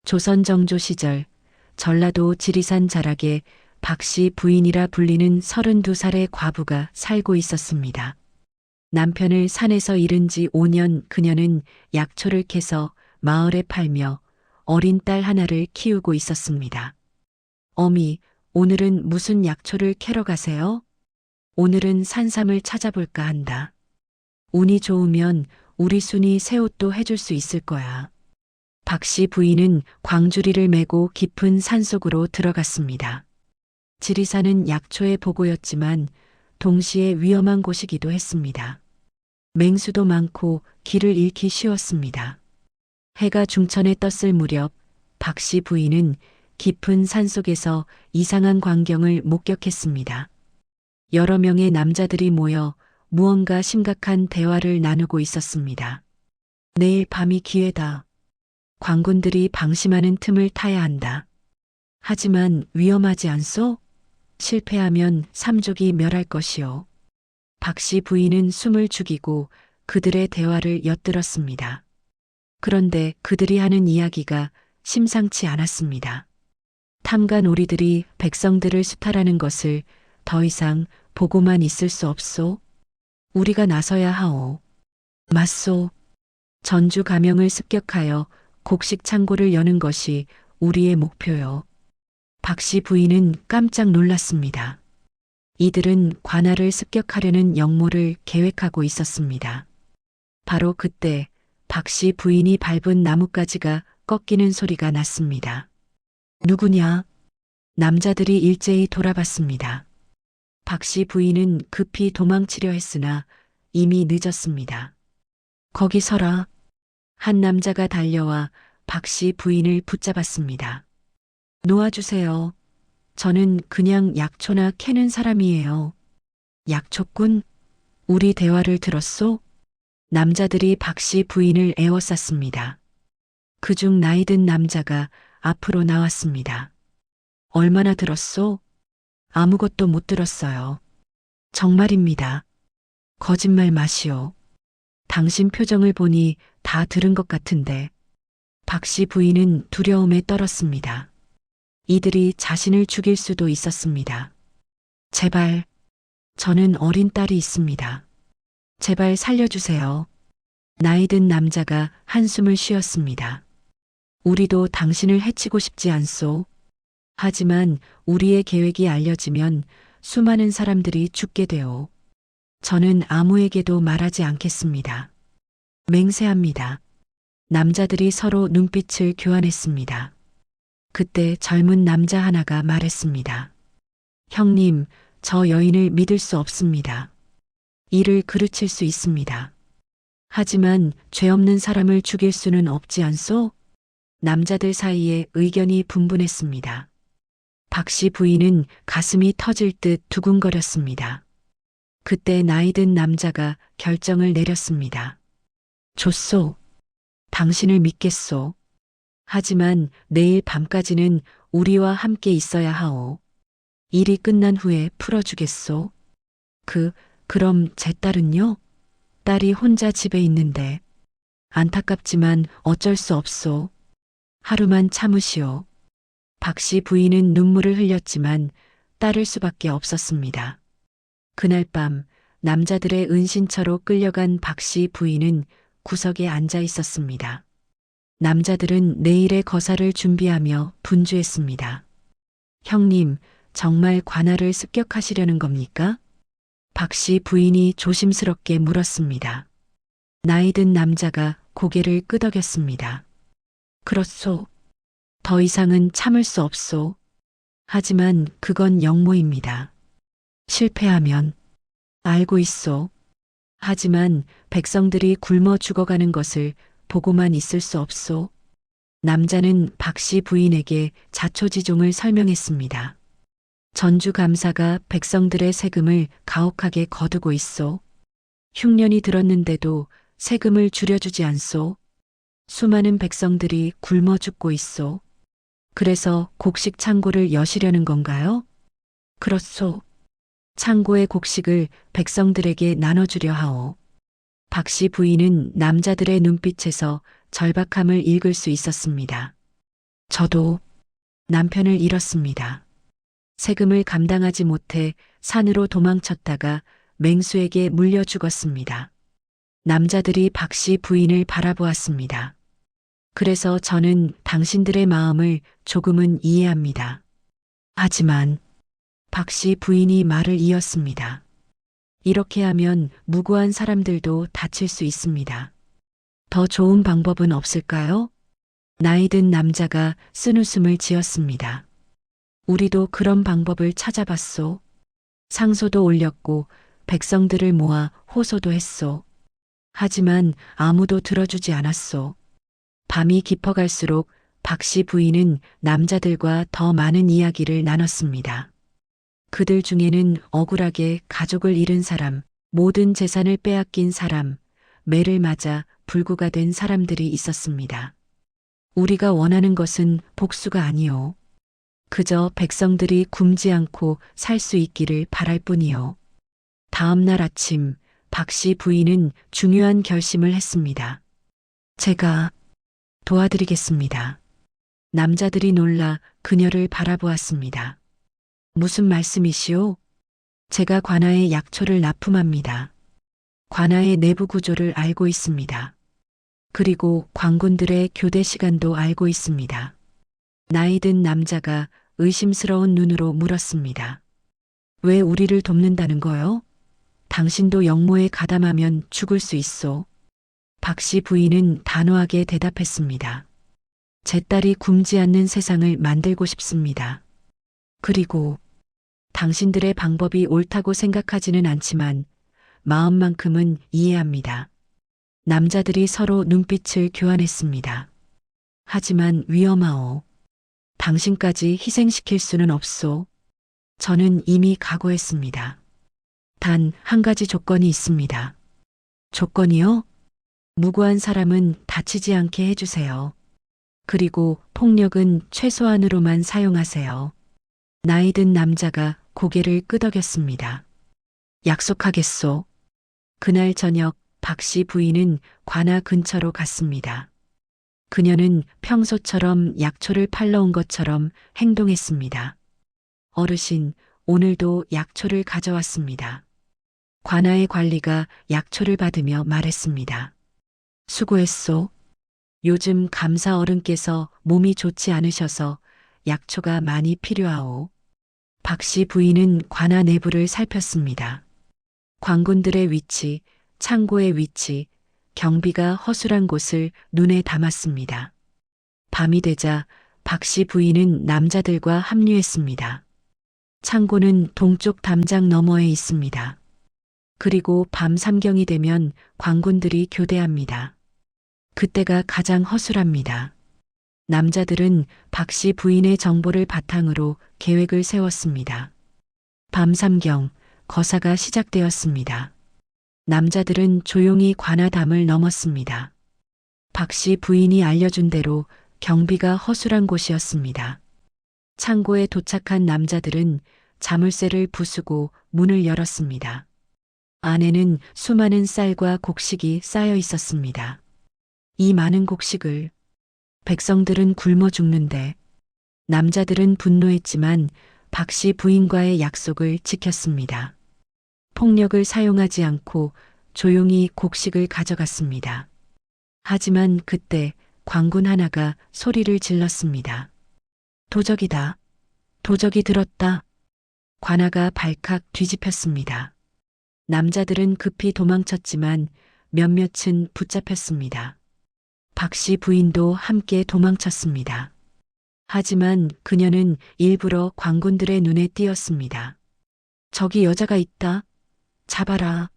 조선 정조 시절 전라도 지리산 자락에 박씨 부인이라 불리는 32살의 과부가 살고 있었습니다. 남편을 산에서 잃은 지 5년 그녀는 약초를 캐서 마을에 팔며 어린 딸 하나를 키우고 있었습니다. 어미, 오늘은 무슨 약초를 캐러 가세요? 오늘은 산삼을 찾아볼까 한다. 운이 좋으면 우리 순이 새 옷도 해줄 수 있을 거야. 박씨 부인은 광주리를 메고 깊은 산속으로 들어갔습니다. 지리산은 약초의 보고였지만 동시에 위험한 곳이기도 했습니다. 맹수도 많고 길을 잃기 쉬웠습니다. 해가 중천에 떴을 무렵 박씨 부인은 깊은 산속에서 이상한 광경을 목격했습니다. 여러 명의 남자들이 모여 무언가 심각한 대화를 나누고 있었습니다. 내일 밤이 기회다. 광군들이 방심하는 틈을 타야 한다. 하지만 위험하지 않소? 실패하면 삼족이 멸할 것이오. 박씨 부인은 숨을 죽이고 그들의 대화를 엿들었습니다. 그런데 그들이 하는 이야기가 심상치 않았습니다. 탐관오리들이 백성들을 수탈하는 것을 더 이상 보고만 있을 수 없소. 우리가 나서야 하오. 맞소. 전주 가명을 습격하여 곡식 창고를 여는 것이 우리의 목표요. 박씨 부인은 깜짝 놀랐습니다. 이들은 관할을 습격하려는 역모를 계획하고 있었습니다. 바로 그때 박씨 부인이 밟은 나뭇가지가 꺾이는 소리가 났습니다. 누구냐? 남자들이 일제히 돌아봤습니다. 박씨 부인은 급히 도망치려 했으나 이미 늦었습니다. 거기 서라. 한 남자가 달려와 박씨 부인을 붙잡았습니다. 놓아주세요. 저는 그냥 약초나 캐는 사람이에요. 약초꾼? 우리 대화를 들었소? 남자들이 박씨 부인을 에워쌌습니다. 그중 나이든 남자가 앞으로 나왔습니다. 얼마나 들었소? 아무것도 못 들었어요. 정말입니다. 거짓말 마시오. 당신 표정을 보니 다 들은 것 같은데. 박씨 부인은 두려움에 떨었습니다. 이들이 자신을 죽일 수도 있었습니다. 제발, 저는 어린 딸이 있습니다. 제발 살려주세요. 나이든 남자가 한숨을 쉬었습니다. 우리도 당신을 해치고 싶지 않소. 하지만 우리의 계획이 알려지면 수많은 사람들이 죽게 되오. 저는 아무에게도 말하지 않겠습니다. 맹세합니다. 남자들이 서로 눈빛을 교환했습니다. 그때 젊은 남자 하나가 말했습니다. 형님, 저 여인을 믿을 수 없습니다. 이를 그르칠 수 있습니다. 하지만 죄 없는 사람을 죽일 수는 없지 않소? 남자들 사이에 의견이 분분했습니다. 박씨 부인은 가슴이 터질 듯 두근거렸습니다. 그때 나이든 남자가 결정을 내렸습니다. 좋소. 당신을 믿겠소. 하지만 내일 밤까지는 우리와 함께 있어야 하오. 일이 끝난 후에 풀어주겠소. 그럼 제 딸은요? 딸이 혼자 집에 있는데. 안타깝지만 어쩔 수 없소. 하루만 참으시오. 박씨 부인은 눈물을 흘렸지만 따를 수밖에 없었습니다. 그날 밤 남자들의 은신처로 끌려간 박씨 부인은 구석에 앉아 있었습니다. 남자들은 내일의 거사를 준비하며 분주했습니다. 형님, 정말 관할을 습격하시려는 겁니까? 박씨 부인이 조심스럽게 물었습니다. 나이든 남자가 고개를 끄덕였습니다. 그렇소. 더 이상은 참을 수 없소. 하지만 그건 역모입니다. 실패하면 알고 있소. 하지만 백성들이 굶어 죽어가는 것을 보고만 있을 수 없소. 남자는 박씨 부인에게 자초지종을 설명했습니다. 전주 감사가 백성들의 세금을 가혹하게 거두고 있소. 흉년이 들었는데도 세금을 줄여주지 않소. 수많은 백성들이 굶어 죽고 있소. 그래서 곡식 창고를 여시려는 건가요? 그렇소. 창고의 곡식을 백성들에게 나눠주려 하오. 박씨 부인은 남자들의 눈빛에서 절박함을 읽을 수 있었습니다. 저도 남편을 잃었습니다. 세금을 감당하지 못해 산으로 도망쳤다가 맹수에게 물려 죽었습니다. 남자들이 박 씨 부인을 바라보았습니다. 그래서 저는 당신들의 마음을 조금은 이해합니다. 하지만 박 씨 부인이 말을 이었습니다. 이렇게 하면 무고한 사람들도 다칠 수 있습니다. 더 좋은 방법은 없을까요? 나이 든 남자가 쓴웃음을 지었습니다. 우리도 그런 방법을 찾아봤소. 상소도 올렸고 백성들을 모아 호소도 했소. 하지만 아무도 들어주지 않았소. 밤이 깊어갈수록 박 씨 부인은 남자들과 더 많은 이야기를 나눴습니다. 그들 중에는 억울하게 가족을 잃은 사람, 모든 재산을 빼앗긴 사람, 매를 맞아 불구가 된 사람들이 있었습니다. 우리가 원하는 것은 복수가 아니요. 그저 백성들이 굶지 않고 살 수 있기를 바랄 뿐이요. 다음 날 아침 박 씨 부인은 중요한 결심을 했습니다. 제가 도와드리겠습니다. 남자들이 놀라 그녀를 바라보았습니다. 무슨 말씀이시오? 제가 관아의 약초를 납품합니다. 관아의 내부 구조를 알고 있습니다. 그리고 관군들의 교대 시간도 알고 있습니다. 나이 든 남자가 의심스러운 눈으로 물었습니다. 왜 우리를 돕는다는 거요? 당신도 역모에 가담하면 죽을 수 있소. 박 씨 부인은 단호하게 대답했습니다. 제 딸이 굶지 않는 세상을 만들고 싶습니다. 그리고 당신들의 방법이 옳다고 생각하지는 않지만 마음만큼은 이해합니다. 남자들이 서로 눈빛을 교환했습니다. 하지만 위험하오. 당신까지 희생시킬 수는 없소. 저는 이미 각오했습니다. 단 한 가지 조건이 있습니다. 조건이요? 무고한 사람은 다치지 않게 해주세요. 그리고 폭력은 최소한으로만 사용하세요. 나이 든 남자가 고개를 끄덕였습니다. 약속하겠소. 그날 저녁 박 씨 부인은 관아 근처로 갔습니다. 그녀는 평소처럼 약초를 팔러 온 것처럼 행동했습니다. 어르신, 오늘도 약초를 가져왔습니다. 관아의 관리가 약초를 받으며 말했습니다. 수고했소. 요즘 감사 어른께서 몸이 좋지 않으셔서 약초가 많이 필요하오. 박 씨 부인은 관아 내부를 살폈습니다. 관군들의 위치, 창고의 위치, 경비가 허술한 곳을 눈에 담았습니다. 밤이 되자 박 씨 부인은 남자들과 합류했습니다. 창고는 동쪽 담장 너머에 있습니다. 그리고 밤 삼경이 되면 관군들이 교대합니다. 그때가 가장 허술합니다. 남자들은 박 씨 부인의 정보를 바탕으로 계획을 세웠습니다. 밤 삼경, 거사가 시작되었습니다. 남자들은 조용히 관아담을 넘었습니다. 박 씨 부인이 알려준 대로 경비가 허술한 곳이었습니다. 창고에 도착한 남자들은 자물쇠를 부수고 문을 열었습니다. 안에는 수많은 쌀과 곡식이 쌓여 있었습니다. 이 많은 곡식을 백성들은 굶어 죽는데 남자들은 분노했지만 박 씨 부인과의 약속을 지켰습니다. 폭력을 사용하지 않고 조용히 곡식을 가져갔습니다. 하지만 그때 관군 하나가 소리를 질렀습니다. 도적이다. 도적이 들었다. 관아가 발칵 뒤집혔습니다. 남자들은 급히 도망쳤지만 몇몇은 붙잡혔습니다. 박 씨 부인도 함께 도망쳤습니다. 하지만 그녀는 일부러 관군들의 눈에 띄었습니다. 저기 여자가 있다. 잡아라.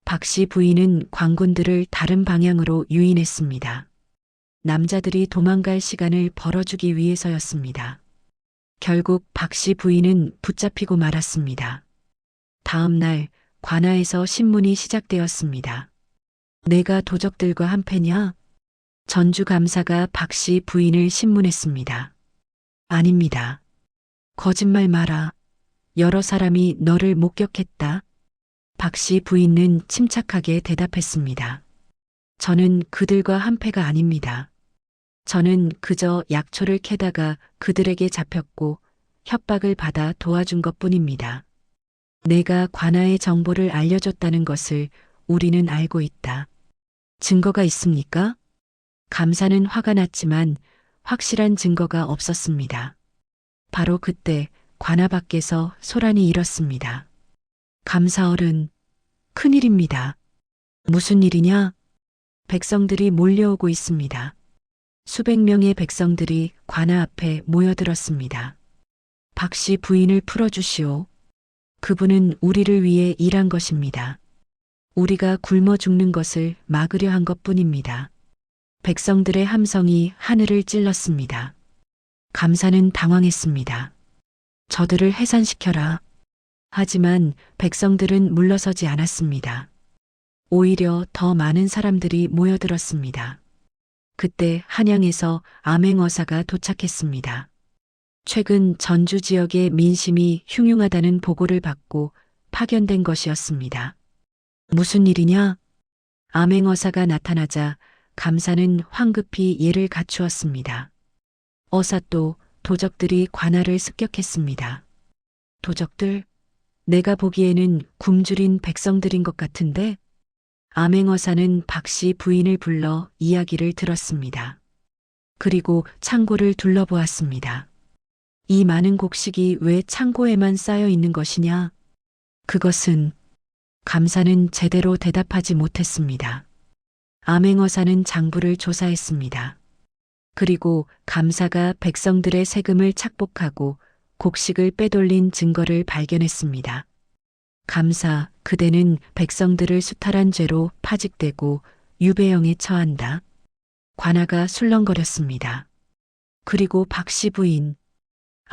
박 씨 부인은 관군들을 다른 방향으로 유인했습니다. 남자들이 도망갈 시간을 벌어주기 위해서였습니다. 결국 박 씨 부인은 붙잡히고 말았습니다. 다음 날 관아에서 신문이 시작되었습니다. 내가 도적들과 한패냐? 전주 감사가 박 씨 부인을 신문했습니다. 아닙니다. 거짓말 마라. 여러 사람이 너를 목격했다. 박 씨 부인은 침착하게 대답했습니다. 저는 그들과 한패가 아닙니다. 저는 그저 약초를 캐다가 그들에게 잡혔고 협박을 받아 도와준 것뿐입니다. 내가 관아의 정보를 알려줬다는 것을 우리는 알고 있다. 증거가 있습니까? 감사는 화가 났지만 확실한 증거가 없었습니다. 바로 그때 관아 밖에서 소란이 일었습니다. 감사 어른, 큰일입니다. 무슨 일이냐? 백성들이 몰려오고 있습니다. 수백 명의 백성들이 관아 앞에 모여들었습니다. 박씨 부인을 풀어주시오. 그분은 우리를 위해 일한 것입니다. 우리가 굶어 죽는 것을 막으려 한 것뿐입니다. 백성들의 함성이 하늘을 찔렀습니다. 감사는 당황했습니다. 저들을 해산시켜라. 하지만 백성들은 물러서지 않았습니다. 오히려 더 많은 사람들이 모여들었습니다. 그때 한양에서 암행어사가 도착했습니다. 최근 전주 지역의 민심이 흉흉하다는 보고를 받고 파견된 것이었습니다. 무슨 일이냐? 암행어사가 나타나자 감사는 황급히 예를 갖추었습니다. 어사 또 도적들이 관아를 습격했습니다. 도적들? 내가 보기에는 굶주린 백성들인 것 같은데? 암행어사는 박씨 부인을 불러 이야기를 들었습니다. 그리고 창고를 둘러보았습니다. 이 많은 곡식이 왜 창고에만 쌓여 있는 것이냐? 그것은 감사는 제대로 대답하지 못했습니다. 암행어사는 장부를 조사했습니다. 그리고 감사가 백성들의 세금을 착복하고 곡식을 빼돌린 증거를 발견했습니다. 감사, 그대는 백성들을 수탈한 죄로 파직되고 유배형에 처한다. 관아가 술렁거렸습니다. 그리고 박씨 부인,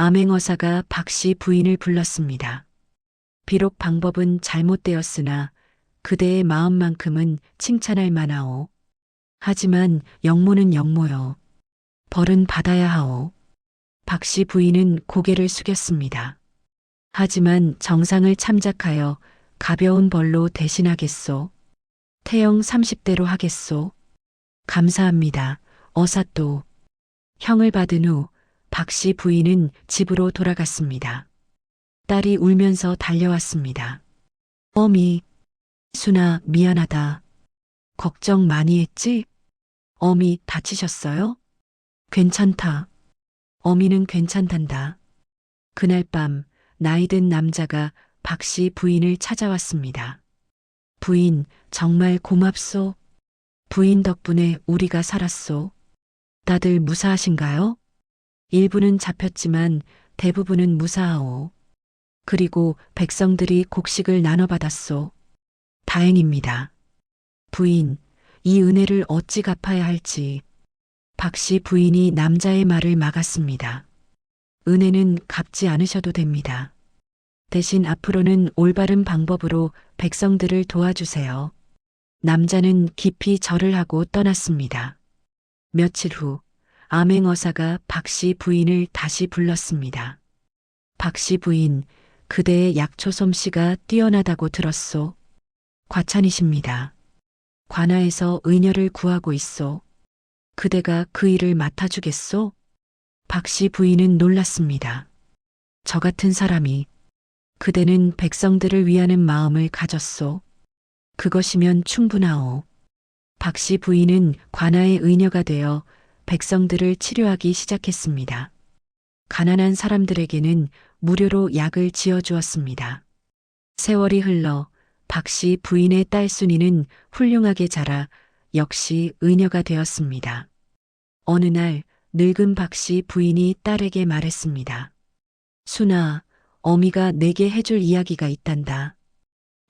암행어사가 박씨 부인을 불렀습니다. 비록 방법은 잘못되었으나 그대의 마음만큼은 칭찬할 만하오. 하지만 영모는 영모여. 벌은 받아야 하오. 박씨 부인은 고개를 숙였습니다. 하지만 정상을 참작하여 가벼운 벌로 대신하겠소. 태형 30대로 하겠소. 감사합니다. 어사또. 형을 받은 후 박씨 부인은 집으로 돌아갔습니다. 딸이 울면서 달려왔습니다. 어미, 순아 미안하다. 걱정 많이 했지? 어미 다치셨어요? 괜찮다. 어미는 괜찮단다. 그날 밤 나이든 남자가 박씨 부인을 찾아왔습니다. 부인, 정말 고맙소. 부인 덕분에 우리가 살았소. 다들 무사하신가요? 일부는 잡혔지만 대부분은 무사하오. 그리고 백성들이 곡식을 나눠받았소. 다행입니다. 부인, 이 은혜를 어찌 갚아야 할지. 박씨 부인이 남자의 말을 막았습니다. 은혜는 갚지 않으셔도 됩니다. 대신 앞으로는 올바른 방법으로 백성들을 도와주세요. 남자는 깊이 절을 하고 떠났습니다. 며칠 후 암행어사가 박씨 부인을 다시 불렀습니다. 박씨 부인, 그대의 약초 솜씨가 뛰어나다고 들었소. 과찬이십니다. 관아에서 의녀를 구하고 있소. 그대가 그 일을 맡아주겠소? 박씨 부인은 놀랐습니다. 저 같은 사람이, 그대는 백성들을 위하는 마음을 가졌소. 그것이면 충분하오. 박씨 부인은 관아의 의녀가 되어 백성들을 치료하기 시작했습니다. 가난한 사람들에게는 무료로 약을 지어주었습니다. 세월이 흘러 박씨 부인의 딸 순이는 훌륭하게 자라 역시 의녀가 되었습니다. 어느 날 늙은 박씨 부인이 딸에게 말했습니다. 순아, 어미가 내게 해줄 이야기가 있단다.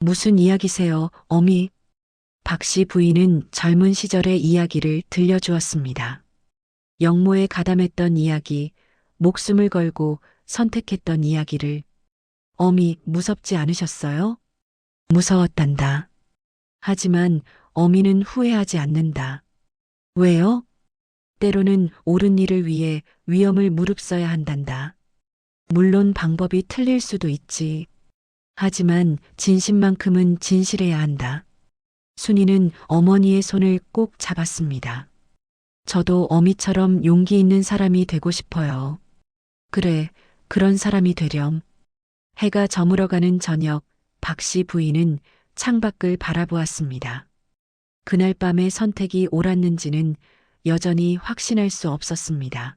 무슨 이야기세요, 어미? 박씨 부인은 젊은 시절의 이야기를 들려주었습니다. 영모에 가담했던 이야기, 목숨을 걸고 선택했던 이야기를. 어미, 무섭지 않으셨어요? 무서웠단다. 하지만 어미는 후회하지 않는다. 왜요? 때로는 옳은 일을 위해 위험을 무릅써야 한단다. 물론 방법이 틀릴 수도 있지. 하지만 진심만큼은 진실해야 한다. 순이는 어머니의 손을 꼭 잡았습니다. 저도 어미처럼 용기 있는 사람이 되고 싶어요. 그래, 그런 사람이 되렴. 해가 저물어가는 저녁, 박 씨 부인은 창밖을 바라보았습니다. 그날 밤의 선택이 옳았는지는 여전히 확신할 수 없었습니다.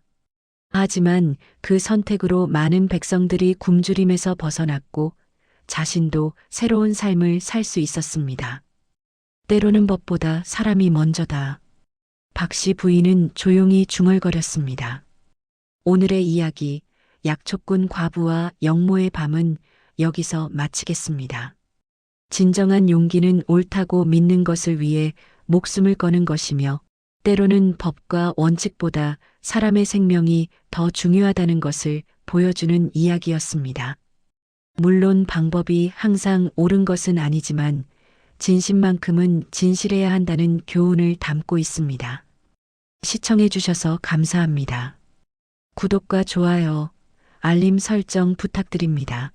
하지만 그 선택으로 많은 백성들이 굶주림에서 벗어났고 자신도 새로운 삶을 살 수 있었습니다. 때로는 법보다 사람이 먼저다. 박 씨 부인은 조용히 중얼거렸습니다. 오늘의 이야기, 약초꾼 과부와 영모의 밤은 여기서 마치겠습니다. 진정한 용기는 옳다고 믿는 것을 위해 목숨을 거는 것이며 때로는 법과 원칙보다 사람의 생명이 더 중요하다는 것을 보여주는 이야기였습니다. 물론 방법이 항상 옳은 것은 아니지만 진심만큼은 진실해야 한다는 교훈을 담고 있습니다. 시청해 주셔서 감사합니다. 구독과 좋아요, 알림 설정 부탁드립니다.